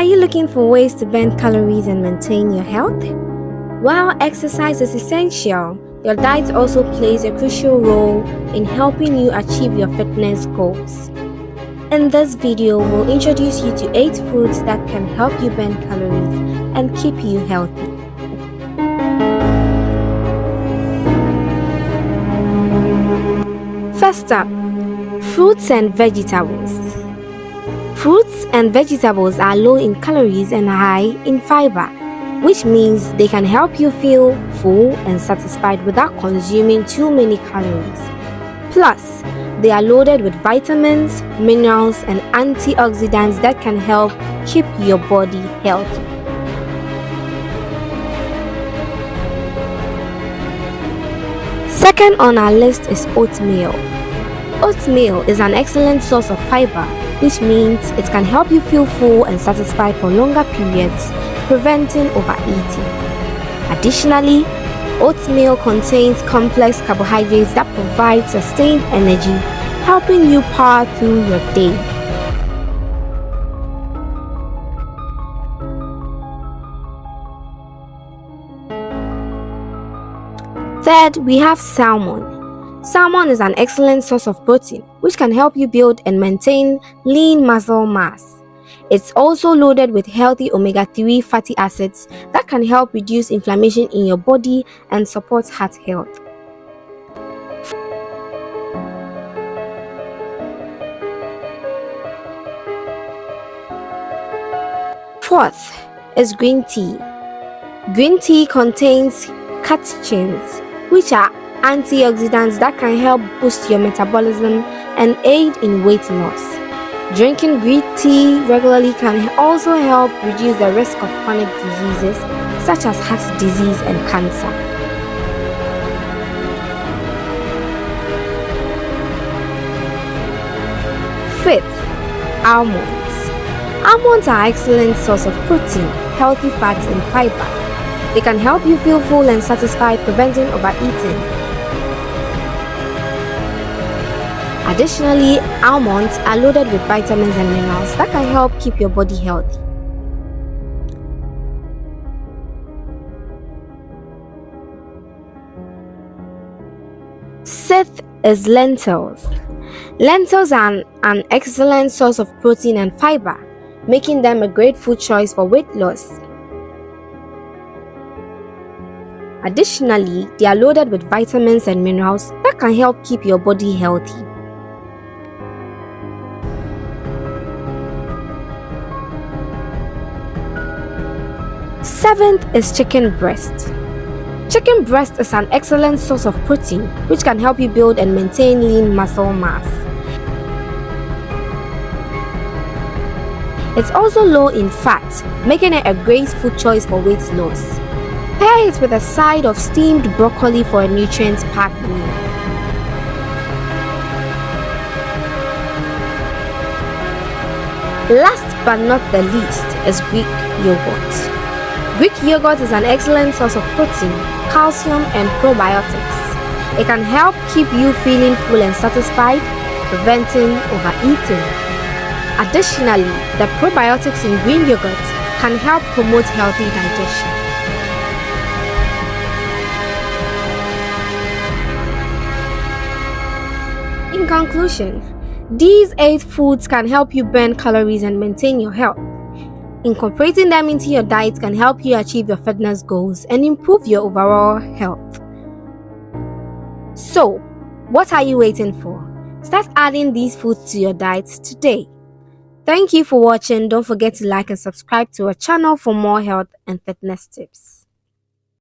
you looking for ways to burn calories and maintain your health? While exercise is essential, your diet also plays a crucial role in helping you achieve your fitness goals. In this video, we'll introduce you to 8 foods that can help you burn calories and keep you healthy. First up, fruits and vegetables. Fruits and vegetables are low in calories and high in fiber, which means they can help you feel full and satisfied without consuming too many calories. Plus, they are loaded with vitamins, minerals, and antioxidants that can help keep your body healthy. Second on our list is oatmeal. Oatmeal is an excellent source of fiber, which means it can help you feel full and satisfied for longer periods, preventing overeating. Additionally, oatmeal contains complex carbohydrates that provide sustained energy, helping you power through your day. Third, we have salmon. Salmon is an excellent source of protein, which can help you build and maintain lean muscle mass. It's also loaded with healthy omega-3 fatty acids that can help reduce inflammation in your body and support heart health. Fourth is green tea. Green tea contains catechins, which are antioxidants that can help boost your metabolism and aid in weight loss. Drinking green tea regularly can also help reduce the risk of chronic diseases such as heart disease and cancer. Fifth, almonds. Almonds are an excellent source of protein, healthy fats, and fiber. They can help you feel full and satisfied, preventing overeating. Additionally, almonds are loaded with vitamins and minerals that can help keep your body healthy. Sixth is lentils. Lentils are an excellent source of protein and fiber, making them a great food choice for weight loss. Additionally, they are loaded with vitamins and minerals that can help keep your body healthy. Seventh is chicken breast. Chicken breast is an excellent source of protein, which can help you build and maintain lean muscle mass. It's also low in fat, making it a great food choice for weight loss. Pair it with a side of steamed broccoli for a nutrient-packed meal. Last but not the least is Greek yogurt. Greek yogurt is an excellent source of protein, calcium, and probiotics. It can help keep you feeling full and satisfied, preventing overeating. Additionally, the probiotics in green yogurt can help promote healthy digestion. In conclusion, these 8 foods can help you burn calories and maintain your health. Incorporating them into your diet can help you achieve your fitness goals and improve your overall health. So, what are you waiting for? Start adding these foods to your diet today. Thank you for watching. Don't forget to like and subscribe to our channel for more health and fitness tips.